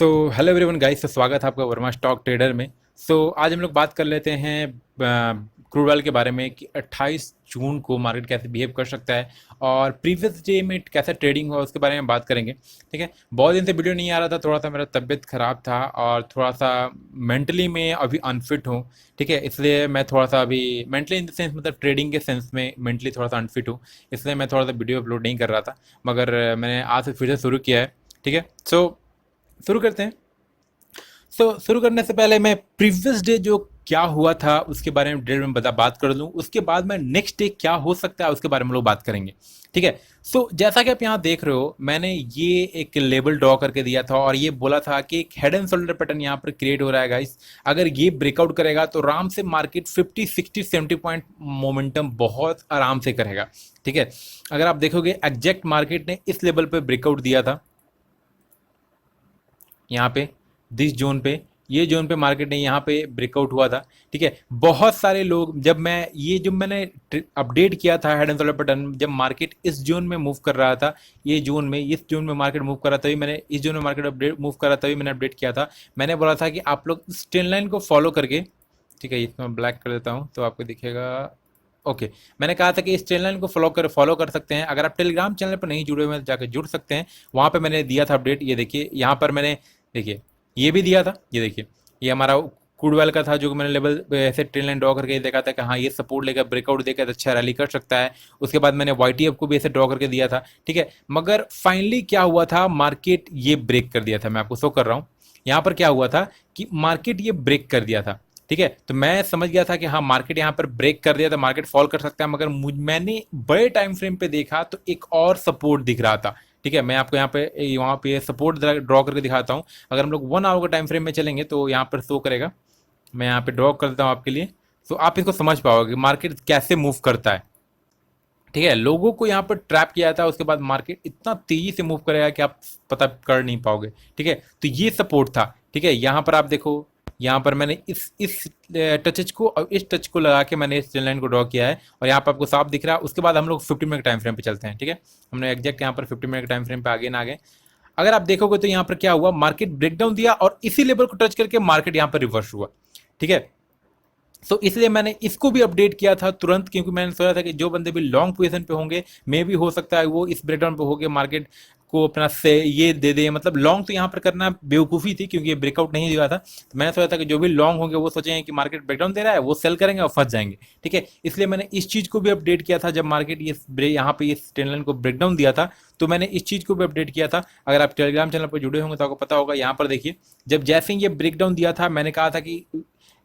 Hello everyone guys, तो स्वागत है आपका वर्मा स्टॉक ट्रेडर में। आज हम लोग बात कर लेते हैं क्रूड ऑयल के बारे में कि 28 जून को मार्केट कैसे बिहेव कर सकता है और प्रीवियस डे में कैसा ट्रेडिंग हुआ उसके बारे में बात करेंगे। ठीक है, बहुत दिन से वीडियो नहीं आ रहा था, थोड़ा सा मेरा तबीयत खराब था और थोड़ा सा मेंटली में अभी अनफिट हूँ। ठीक है, इसलिए मैं थोड़ा सा अभी मेंटली इन द सेंस मतलब ट्रेडिंग के सेंस में मेंटली थोड़ा सा अनफिट हूँ, इसलिए मैं थोड़ा सा वीडियो अपलोड नहीं कर रहा था। मगर मैंने आज से फिर से शुरू किया है। ठीक है, शुरू करते हैं। शुरू करने से पहले मैं प्रीवियस डे जो क्या हुआ था उसके बारे में डिटेल में बात कर लूँ, उसके बाद मैं नेक्स्ट डे क्या हो सकता है उसके बारे में लोग बात करेंगे। ठीक है, जैसा कि आप यहाँ देख रहे हो, मैंने ये एक लेबल ड्रॉ करके दिया था और ये बोला था कि एक हेड एंड शोल्डर पैटर्न यहाँ पर क्रिएट हो रहा है गाइस। अगर ये ब्रेकआउट करेगा तो आराम से मार्केट 50 60 70 पॉइंट मोमेंटम बहुत आराम से करेगा। ठीक है, अगर आप देखोगे एग्जैक्ट मार्केट ने इस लेवल पे ब्रेकआउट दिया था, यहाँ पे दिस जोन पे, ये जोन पे मार्केट ने यहाँ पे ब्रेकआउट हुआ था। ठीक है, बहुत सारे लोग जब मैंने अपडेट किया था हेड एंड शोल्डर पैटर्न, जब मार्केट इस जोन में मूव कर रहा था, ये जोन में इस जोन में मार्केट मूव कर रहा था, तभी मैंने इस जोन में मार्केट अपडेट मूव कर रहा था, तभी मैंने अपडेट किया था। मैंने बोला था कि आप लोग इस ट्रेंड लाइन को फॉलो करके, ठीक है इसको मैं ब्लैक कर देता हूँ तो आपको दिखेगा। ओके, मैंने कहा था कि इस चैनल को फॉलो कर सकते हैं। अगर आप टेलीग्राम चैनल पर नहीं जुड़े हुए हैं तो जाकर जुड़ सकते हैं, वहाँ पे मैंने दिया था अपडेट। ये देखिए यहाँ पर मैंने, देखिए ये भी दिया था, ये देखिए ये हमारा क्रूड ऑयल का था जो मैंने लेवल ऐसे ट्रेन लाइन ड्रॉ करके देखा था कि हाँ ये सपोर्ट लेकर ब्रेकआउट देकर अच्छा रैली कर सकता है। उसके बाद मैंने वाईटीएफ को भी ऐसे ड्रॉ करके दिया था। ठीक है, मगर फाइनली क्या हुआ था, मार्केट ये ब्रेक कर दिया था। मैं आपको शो कर रहा हूँ, यहाँ पर क्या हुआ था कि मार्केट ये ब्रेक कर दिया था। ठीक है, तो मैं समझ गया था कि हाँ मार्केट यहाँ पर ब्रेक कर दिया था, मार्केट फॉल कर सकता है, मगर मैंने बड़े टाइम फ्रेम पे देखा तो एक और सपोर्ट दिख रहा था। ठीक है, मैं आपको यहाँ पे सपोर्ट ड्रॉ करके दिखाता हूँ। अगर हम लोग 1 आवर का टाइम फ्रेम में चलेंगे तो यहाँ पर शो करेगा। मैं यहाँ पे ड्रॉ कर देता हूँ आपके लिए, तो आप इसको समझ पाओगे मार्केट कैसे मूव करता है। ठीक है, लोगों को यहाँ पर ट्रैप किया था, उसके बाद मार्केट इतना तेजी से मूव करेगा कि आप पता कर नहीं पाओगे। ठीक है, तो ये सपोर्ट था। ठीक है, यहाँ पर आप देखो, यहाँ पर मैंने इस टच को और इस टच को लगा के मैंने इस ट्रेन लाइन को ड्रॉ किया है और यहाँ पर आपको साफ दिख रहा है। उसके बाद हम लोग 50 मिनट टाइम फ्रेम पे चलते हैं। ठीक है, हमने एग्जैक्ट यहाँ पर 50 मिनट टाइम फ्रेम पे आगे ना आगे, अगर आप देखोगे तो यहाँ पर क्या हुआ, मार्केट ब्रेकडाउन दिया और इसी लेवल को टच करके मार्केट यहाँ पर रिवर्स हुआ। ठीक है, इसलिए मैंने इसको भी अपडेट किया था तुरंत, क्योंकि मैंने सोचा था कि जो बंदे भी लॉन्ग पोजीशन पे होंगे, मे भी हो सकता है वो इस ब्रेकडाउन पे होके मार्केट को अपना से ये दे दे, मतलब लॉन्ग तो यहाँ पर करना बेवकूफ़ी थी क्योंकि ये ब्रेकआउट नहीं दिया था। तो मैंने सोचा था कि जो भी लॉन्ग होंगे वो सोचेंगे कि मार्केट ब्रेकडाउन दे रहा है, वो सेल करेंगे और फंस जाएंगे। ठीक है, इसलिए मैंने इस चीज़ को भी अपडेट किया था जब मार्केट ये यहाँ पे इस ट्रेंड लाइन को ब्रेकडाउन दिया था, तो मैंने इस चीज़ को भी अपडेट किया था। अगर आप टेलीग्राम चैनल पर जुड़े होंगे तो आपको पता होगा, यहाँ पर देखिए जब जैसे ही ये ब्रेकडाउन दिया था मैंने कहा था कि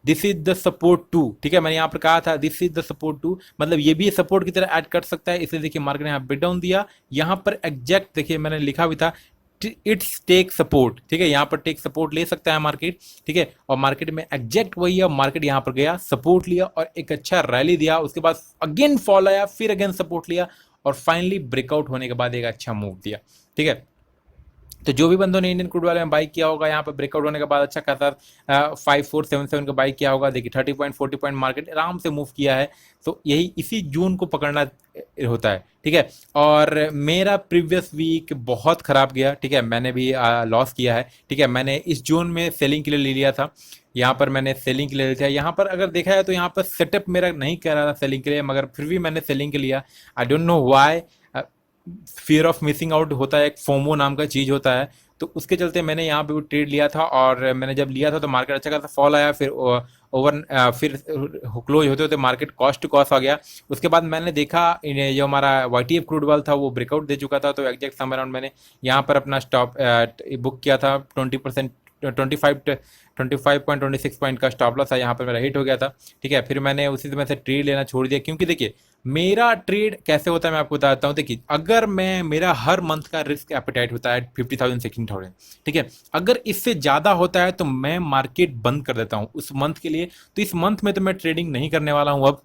this is the support two. ठीक है, मैंने यहाँ पर कहा था this is the support two, मतलब ये भी सपोर्ट की तरह ऐड कर सकता है। इसलिए देखिए मार्केट ने यहाँ ब्रेक डाउन दिया, यहाँ पर एग्जैक्ट देखिए मैंने लिखा भी था इट्स टेक सपोर्ट। ठीक है, यहाँ पर टेक सपोर्ट ले सकता है मार्केट। ठीक है, और मार्केट में एग्जैक्ट वही है, मार्केट यहाँ पर गया, सपोर्ट लिया और एक अच्छा रैली दिया, उसके बाद अगेन फॉल आया, फिर अगेन सपोर्ट लिया और फाइनली ब्रेकआउट होने के बाद एक अच्छा मूव दिया। ठीक है, तो जो भी बंदों ने इंडियन क्रूड वाले में बाई किया होगा, यहाँ पर ब्रेकआउट होने के बाद अच्छा खासा 5477 का बाई किया होगा, देखिए 30 पॉइंट 40 पॉइंट मार्केट आराम से मूव किया है। तो यही इसी जून को पकड़ना होता है। ठीक है, और मेरा प्रीवियस वीक बहुत खराब गया। ठीक है, मैंने भी लॉस किया है। ठीक है, मैंने इस जून में सेलिंग के लिए ले लिया था, यहाँ पर मैंने सेलिंग के लिए लिया था। यहाँ पर अगर देखा जाए तो यहाँ पर सेटअप मेरा नहीं कह रहा था सेलिंग के लिए, मगर फिर भी मैंने सेलिंग के लिया। I don't know why, fear of missing out होता है, एक फोमो नाम का चीज़ होता है, तो उसके चलते मैंने यहाँ पे ट्रेड लिया था। और मैंने जब लिया था तो मार्केट अच्छा खासा फॉल आया, फिर फिर क्लोज होते होते मार्केट कॉस्ट टू कॉस्ट आ गया। उसके बाद मैंने देखा जो हमारा वाईटीएफ क्रूड वाल था वो ब्रेकआउट दे चुका था, तो एग्जैक्ट समय अराउंड मैंने यहाँ पर अपना स्टॉप बुक किया था 20%, 25.26 पॉइंट का स्टॉप लॉस था, यहाँ पर मेरा हिट हो गया था। ठीक है, फिर मैंने उसी समय से ट्रेड लेना छोड़ दिया, क्योंकि देखिए मेरा ट्रेड कैसे होता है मैं आपको बताता हूँ। देखिए अगर मेरा हर मंथ का रिस्क एपेटाइट होता है 50,000 16,000। ठीक है, अगर इससे ज़्यादा होता है तो मैं मार्केट बंद कर देता हूँ उस मंथ के लिए। तो इस मंथ में तो मैं ट्रेडिंग नहीं करने वाला हूँ अब,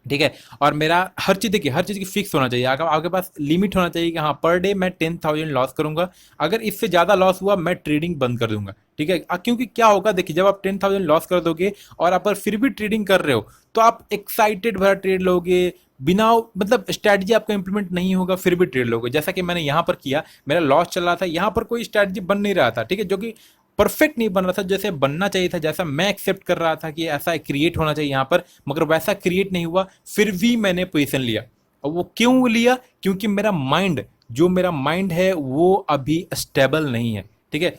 ठीक है। और मेरा हर चीज़ देखिए, हर चीज़ की फिक्स होना चाहिए, अगर आपके पास लिमिट होना चाहिए कि हाँ पर डे मैं 10,000 लॉस करूंगा, अगर इससे ज़्यादा लॉस हुआ मैं ट्रेडिंग बंद कर दूंगा। ठीक है, क्योंकि क्या होगा देखिए, जब आप 10,000 लॉस कर दोगे और आप पर फिर भी ट्रेडिंग कर रहे हो तो आप एक्साइटेड भरा ट्रेड लोगे, बिना मतलब स्ट्रैटेजी आपका इंप्लीमेंट नहीं होगा फिर भी ट्रेड लोगे। जैसा कि मैंने यहाँ पर किया, मेरा लॉस चल रहा था, यहाँ पर कोई स्ट्रैटेजी बन नहीं रहा था, ठीक है, जो कि परफेक्ट नहीं बन रहा था जैसे बनना चाहिए था, जैसा मैं एक्सेप्ट कर रहा था कि ऐसा क्रिएट होना चाहिए यहाँ पर, मगर वैसा क्रिएट नहीं हुआ, फिर भी मैंने पोजीशन लिया। और वो क्यों लिया? क्योंकि मेरा माइंड, जो मेरा माइंड है वो अभी स्टेबल नहीं है। ठीक है,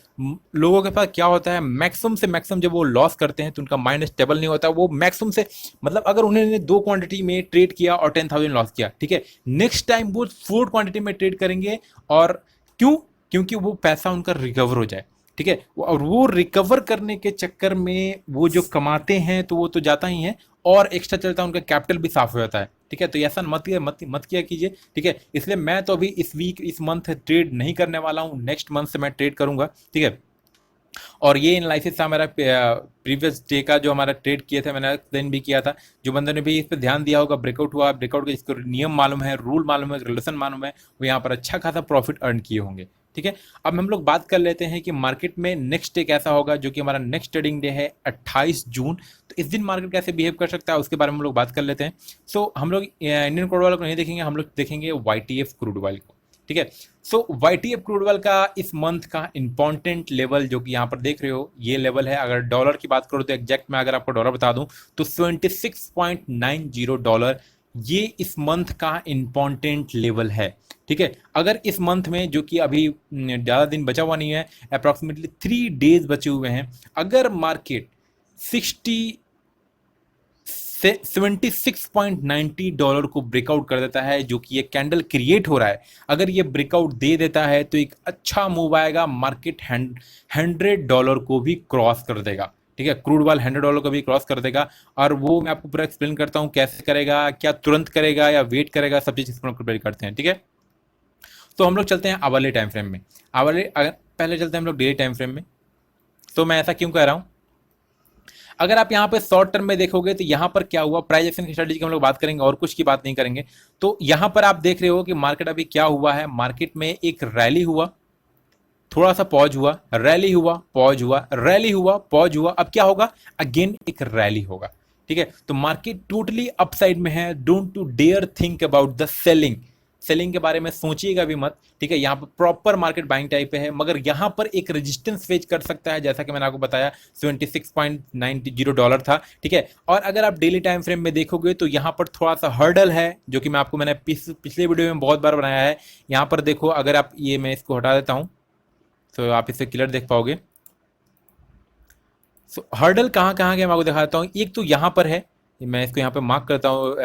लोगों के पास क्या होता है, मैक्सिमम से मैक्सिमम जब वो लॉस करते हैं तो उनका माइंड स्टेबल नहीं होता, वो मैक्सिमम से मतलब अगर उन्होंने 2 क्वांटिटी में ट्रेड किया और 10,000 लॉस किया, ठीक है, नेक्स्ट टाइम वो 4 क्वांटिटी में ट्रेड करेंगे। और क्यों? क्योंकि वो पैसा उनका रिकवर हो जाए। ठीक है, और वो रिकवर करने के चक्कर में वो जो कमाते हैं तो वो तो जाता ही है, और एक्स्ट्रा चलता है, उनका कैपिटल भी साफ हो जाता है। ठीक है, तो ऐसा मत किया कीजिए। ठीक है, इसलिए मैं तो अभी इस वीक इस मंथ ट्रेड नहीं करने वाला हूँ, नेक्स्ट मंथ से मैं ट्रेड करूंगा। ठीक है, और ये एनालिसिस था मेरा प्रीवियस डे का, जो हमारा ट्रेड किए थे, मैंने दिन भी किया था। जो बंदे ने भी इस पर ध्यान दिया होगा, ब्रेकआउट हुआ, ब्रेकआउट का जिसको नियम मालूम है, रूल मालूम है, रिलेशन मालूम है, वो यहाँ पर अच्छा खासा प्रॉफिट अर्न किए होंगे। ठीक है, अब हम लोग बात कर लेते हैं कि मार्केट में नेक्स्ट डे कैसा होगा, जो कि हमारा नेक्स्ट ट्रेडिंग डे है 28 जून। तो इस दिन मार्केट कैसे बिहेव कर सकता है उसके बारे में हम लोग बात कर लेते हैं। सो हम लोग इंडियन क्रूड ऑयल को नहीं देखेंगे, हम लोग देखेंगे YTF क्रूड ऑयल को। ठीक है, सो YTF क्रूड ऑयल का इस मंथ का इंपॉर्टेंट लेवल जो कि यहाँ पर देख रहे हो, ये लेवल है। अगर डॉलर की बात करो तो एग्जैक्ट मैं अगर आपको डॉलर बता दूं तो $26.90, ये इस मंथ का इंपॉर्टेंट लेवल है। ठीक है, अगर इस मंथ में, जो कि अभी ज़्यादा दिन बचा हुआ नहीं है, अप्रॉक्सीमेटली 3 डेज बचे हुए हैं, अगर मार्केट 76 डॉलर को ब्रेकआउट कर देता है, जो कि ये कैंडल क्रिएट हो रहा है, अगर ये ब्रेकआउट दे देता है तो एक अच्छा मूव आएगा, मार्केट $100 को भी क्रॉस कर देगा। ठीक है, क्रूड ऑयल $100 को भी क्रॉस कर देगा। और वो मैं आपको पूरा एक्सप्लेन करता हूँ कैसे करेगा, क्या तुरंत करेगा या वेट करेगा, सब चीज़ इसको प्रिपेयर करते हैं। ठीक है, तो हम लोग चलते हैं आवरली टाइम फ्रेम में। आवरली अगर पहले चलते हैं हम लोग डेली टाइम फ्रेम में। तो मैं ऐसा क्यों कह रहा हूँ, अगर आप यहाँ पे शॉर्ट टर्म में देखोगे तो यहाँ पर क्या हुआ, प्राइस एक्शन की स्ट्रेटजी की हम लोग बात करेंगे और कुछ की बात नहीं करेंगे। तो यहाँ पर आप देख रहे हो कि मार्केट अभी क्या हुआ है, मार्केट में एक रैली हुआ, थोड़ा सा पॉज हुआ, रैली हुआ, पॉज हुआ, रैली हुआ, पॉज हुआ, अब क्या होगा, अगेन एक रैली होगा। ठीक है, तो मार्केट टोटली अपसाइड में है। Don't to dare think about the selling, selling के बारे में सोचिएगा भी मत। ठीक है, यहाँ पर प्रॉपर मार्केट बाइंग टाइप पे है, मगर यहाँ पर एक रेजिस्टेंस फेज कर सकता है, जैसा कि मैंने आपको बताया $26.90 था। ठीक है, और अगर आप डेली टाइम फ्रेम में देखोगे तो यहाँ पर थोड़ा सा हर्डल है, जो कि मैंने पिछले वीडियो में बहुत बार बनाया है। यहाँ पर देखो, अगर आप ये, मैं इसको हटा देता हूँ तो आप इसे क्लियर देख पाओगे। सो हर्डल कहाँ कहाँ के मैं आपको दिखाता हूँ। एक तो यहाँ पर है, मैं इसको यहाँ पे मार्क करता हूँ।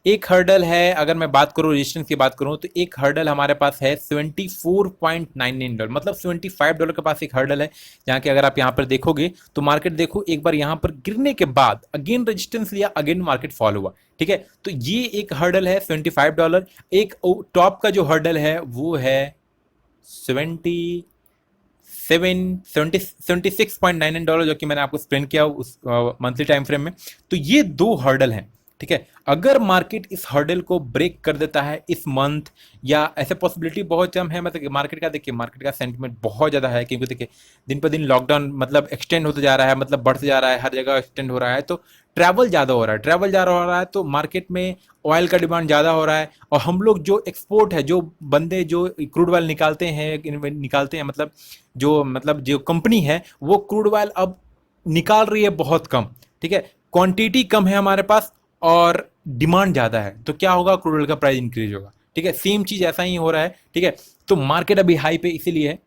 एक हर्डल है, अगर मैं बात करूँ रेजिस्टेंस की बात करूँ, तो एक हर्डल हमारे पास है $74.99, मतलब $75 के पास एक हर्डल है, जहाँ के अगर आप यहाँ पर देखोगे तो मार्केट देखो, एक बार यहाँ पर गिरने के बाद अगेन रेजिस्टेंस लिया, अगेन मार्केट फॉल हुआ। ठीक है, तो ये एक हर्डल है $75। एक टॉप का जो हर्डल है वो है 76.99 जो कि मैंने आपको एक्सप्लेन किया उस मंथली टाइम फ्रेम में। तो ये 2 हर्डल हैं। ठीक है, अगर मार्केट इस हर्डल को ब्रेक कर देता है इस मंथ, या ऐसे पॉसिबिलिटी बहुत कम है, मतलब मार्केट का देखिए, मार्केट का सेंटिमेंट बहुत ज़्यादा है, क्योंकि देखिए दिन पर दिन लॉकडाउन मतलब एक्सटेंड होते जा रहा है, मतलब बढ़ते जा रहा है, हर जगह एक्सटेंड हो रहा है, तो ट्रैवल ज़्यादा हो रहा है, ट्रैवल ज़्यादा हो रहा है, तो मार्केट में ऑयल का डिमांड ज़्यादा हो रहा है। और हम लोग जो एक्सपोर्ट है, जो बंदे जो क्रूड ऑयल निकालते हैं, मतलब जो कंपनी है वो क्रूड ऑयल अब निकाल रही है बहुत कम। ठीक है, क्वांटिटी कम है हमारे पास और डिमांड ज़्यादा है, तो क्या होगा, क्रूड ऑयल का प्राइस इंक्रीज होगा। ठीक है, सेम चीज़ ऐसा ही हो रहा है। ठीक है, तो मार्केट अभी हाई पे इसीलिए है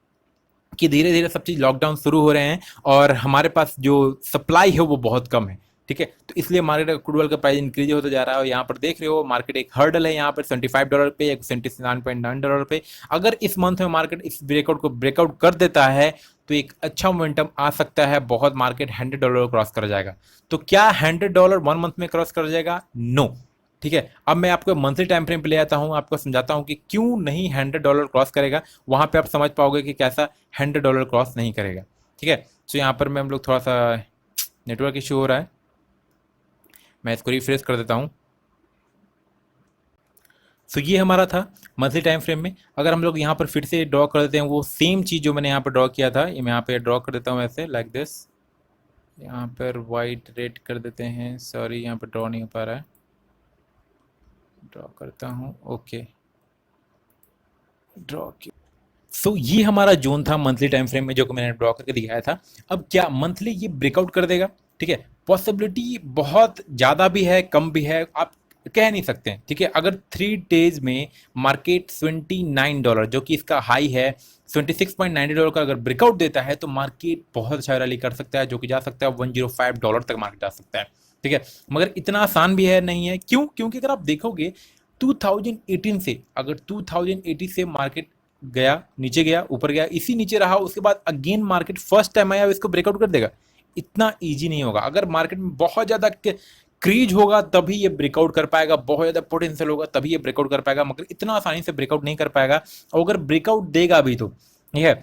कि धीरे धीरे सब चीज़ लॉकडाउन शुरू हो रहे हैं और हमारे पास जो सप्लाई है वो बहुत कम है। ठीक है, तो इसलिए मार्केट क्रूड ऑयल का प्राइस इंक्रीज होता जा रहा है। और यहाँ पर देख रहे हो, मार्केट एक हर्डल है यहाँ पर $75 पे, एक $79.9 पे। अगर इस मंथ में मार्केट इस ब्रेकआउट को ब्रेकआउट कर देता है तो एक अच्छा मोमेंटम आ सकता है, बहुत मार्केट $100 क्रॉस कर जाएगा। तो क्या $100 1 मंथ में क्रॉस कर जाएगा? नो। ठीक है, अब मैं आपको मंथली टाइम फ्रेम पे ले आता हूँ, आपको समझाता हूँ कि क्यों नहीं $100 क्रॉस करेगा। वहाँ पे आप समझ पाओगे कि कैसा $100 क्रॉस नहीं करेगा। ठीक है, तो यहाँ पर मैं हम लोग थोड़ा सा नेटवर्क इशू हो रहा है, मैं इसको रिफ्रेश कर देता हूँ। सो ये हमारा था मंथली टाइम फ्रेम में। अगर हम लोग यहाँ पर फिर से ड्रॉ कर देते हैं वो सेम चीज़ जो मैंने यहाँ पर ड्रॉ किया था, ये मैं यहाँ पे ड्रॉ कर देता हूँ ऐसे लाइक दिस। यहाँ पर वाइट रेड कर देते हैं, सॉरी यहाँ पर ड्रॉ नहीं हो पा रहा है, ड्रॉ करता हूँ, ओके ड्रॉ। सो ये हमारा जोन था मंथली टाइम फ्रेम में जो कि मैंने ड्रॉ करके दिखाया था। अब क्या मंथली ये ब्रेकआउट कर देगा? ठीक है, पॉसिबिलिटी बहुत ज़्यादा भी है, कम भी है, आप कह नहीं सकते हैं। ठीक है, अगर 3 डेज में मार्केट $29 जो कि इसका हाई है $26.90 का अगर ब्रेकआउट देता है तो मार्केट बहुत अच्छा रैली कर सकता है, जो कि जा सकता है $105 तक मार्केट जा सकता है। ठीक है, मगर इतना आसान भी है नहीं है। क्यों? क्योंकि अगर आप देखोगे 2018 से, अगर 2018 से मार्केट गया, नीचे गया, ऊपर गया, इसी नीचे रहा, उसके बाद अगेन मार्केट फर्स्ट टाइम आया, इसको ब्रेकआउट कर देगा? इतना इजी नहीं होगा। अगर मार्केट में बहुत ज़्यादा क्रीज होगा तभी ये ब्रेकआउट कर पाएगा, बहुत ज़्यादा पोटेंशियल होगा तभी ये ब्रेकआउट कर पाएगा, मगर इतना आसानी से ब्रेकआउट नहीं कर पाएगा। और अगर ब्रेकआउट देगा भी तो ठीक है,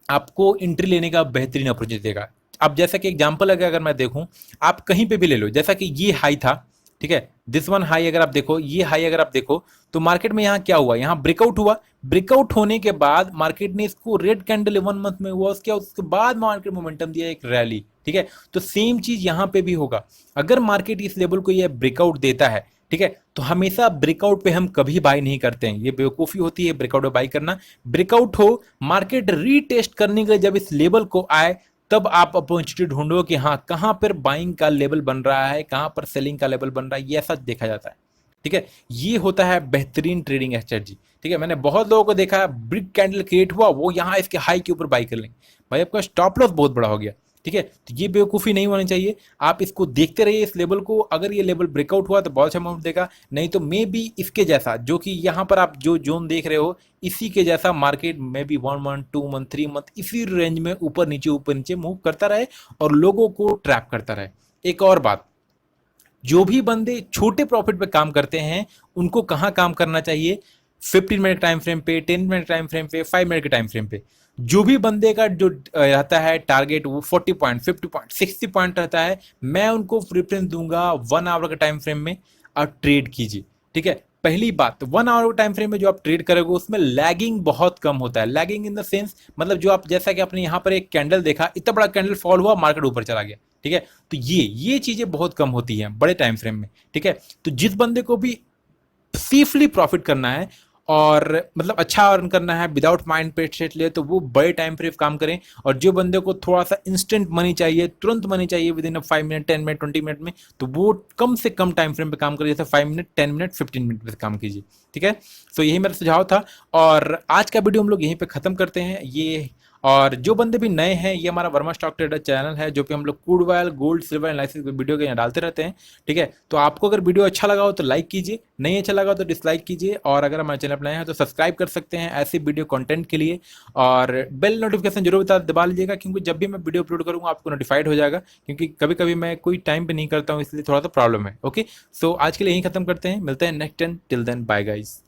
आपको एंट्री लेने का बेहतरीन अपॉर्चुनिटी देगा। अब जैसा कि एग्जांपल अगर मैं देखूं, आप कहीं पे भी ले लो, जैसा कि ये हाई था, ठीक है, दिस वन हाई अगर आप देखो, ये हाई अगर आप देखो, तो मार्केट में यहाँ क्या हुआ, यहाँ ब्रेकआउट हुआ। ब्रेकआउट होने के बाद मार्केट ने इसको रेड कैंडल 1 मंथ में हुआ, उसके बाद मार्केट मोमेंटम दिया एक रैली। ठीक है, तो सेम चीज यहाँ पे भी होगा। अगर मार्केट इस लेवल को ये ब्रेकआउट देता है, ठीक है, तो हमेशा ब्रेकआउट पे हम कभी बाई नहीं करते हैं, ये बेवकूफ़ी होती है ब्रेकआउट पे बाई करना। ब्रेकआउट हो, मार्केट रीटेस्ट करने के लिए जब इस लेवल को आए, तब आप अपॉर्चुनिटी ढूंढो कि हाँ कहाँ पर बाइंग का लेवल बन रहा है, कहाँ पर सेलिंग का लेवल बन रहा है, ये ऐसा देखा जाता है। ठीक है, ये होता है बेहतरीन ट्रेडिंग स्ट्रेटजी। ठीक है, मैंने बहुत लोगों को देखा है, बिग कैंडल क्रिएट हुआ, वो यहाँ इसके हाई के ऊपर बाई कर लेंगे, भाई आपका स्टॉप लॉस बहुत बड़ा हो गया। ठीक है, तो ये बेवकूफ़ी नहीं होनी चाहिए। आप इसको देखते रहिए इस लेवल को, अगर ये लेवल ब्रेकआउट हुआ तो बहुत अच्छा अमाउंट देगा, नहीं तो मे बी इसके जैसा, जो कि यहाँ पर आप जो जोन देख रहे हो, इसी के जैसा मार्केट में भी 1 मंथ 2 मंथ 3 मंथ इसी रेंज में ऊपर नीचे मूव करता रहे और लोगों को ट्रैप करता रहे। एक और बात, जो भी बंदे छोटे प्रॉफिट पे काम करते हैं उनको कहाँ काम करना चाहिए? 15 मिनट टाइम फ्रेम पे, 10 मिनट टाइम फ्रेम पे, 5 मिनट के टाइम फ्रेम पे। जो भी बंदे का जो रहता है टारगेट, वो 40 पॉइंट, 50 पॉइंट, 60 पॉइंट रहता है, मैं उनको प्रेफरेंस दूंगा 1 आवर के टाइम फ्रेम में आप ट्रेड कीजिए। ठीक है, पहली बात, 1 आवर के टाइम फ्रेम में जो आप ट्रेड करोगे उसमें लैगिंग बहुत कम होता है। लैगिंग इन द सेंस, मतलब जो आप, जैसा कि आपने यहाँ पर एक कैंडल देखा, इतना बड़ा कैंडल फॉल हुआ, मार्केट ऊपर चला गया। ठीक है, तो ये चीजें बहुत कम होती हैं बड़े टाइम फ्रेम में। ठीक है, तो जिस बंदे को भी सेफली प्रॉफिट करना है और मतलब अच्छा अर्न करना है विदाउट माइंड पे स्टेट ले, तो वो बड़े टाइम फ्रेम काम करें। और जो बंदे को थोड़ा सा इंस्टेंट मनी चाहिए, तुरंत मनी चाहिए with in 5 minute, 10 minute, 20 minute में, तो वो कम से कम टाइम फ्रेम पे काम करिए, जैसे 5 मिनट, 10 मिनट, 15 मिनट पे काम कीजिए। ठीक है, तो यही मेरा सुझाव था और आज का वीडियो हम लोग यहीं पे खत्म करते हैं ये। और जो बंदे भी नए हैं, ये हमारा वर्मा स्टॉक ट्रेडर चैनल है, जो कि हम लोग crude oil, gold, silver analysis video के यहाँ डालते रहते हैं। ठीक है, तो आपको अगर वीडियो अच्छा लगा हो तो लाइक कीजिए, नहीं अच्छा लगा तो डिसलाइक कीजिए, और अगर हमारे चैनल पर नए हैं तो सब्सक्राइब कर सकते हैं ऐसे वीडियो कंटेंट के लिए। और बेल नोटिफिकेशन जरूर दबा लीजिएगा, क्योंकि जब भी मैं वीडियो अपलोड करूँगा आपको नोटिफाइड हो जाएगा, क्योंकि कभी कभी मैं कोई टाइम पे नहीं करता हूँ, इसलिए थोड़ा सा प्रॉब्लम है। ओके, सो आज के लिए यहीं खत्म करते हैं, मिलते हैं next time, till then bye guys.